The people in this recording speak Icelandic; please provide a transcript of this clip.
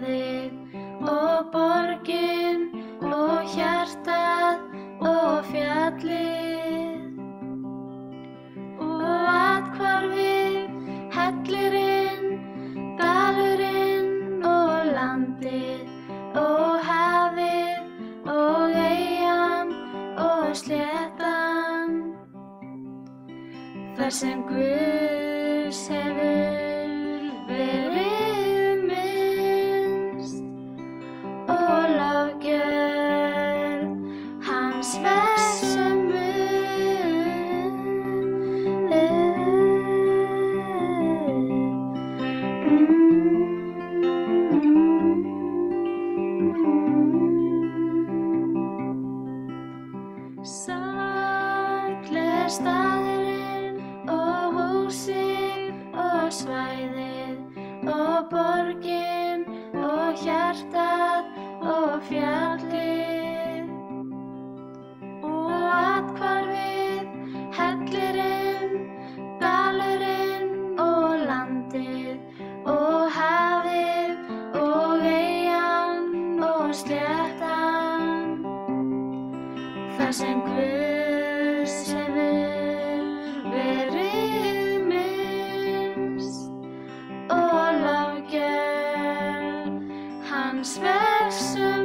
svæðið og borgin og hjartað og fjallið og athvarfið, hellirinn, dalurinn og landið og hafið og eyjan og sléttan, þar sem Guðs hefur verið minnst og löggjöf hans vex sem Sankleg staðurinn og húsið og svæðið og borgin og hjartað og fjallið og athvarfið, hellirinn, dalurinn og landið og hafið og eyjan og sléttan, þar sem Guðs hefur verið minnst og löggjöf hans vex sem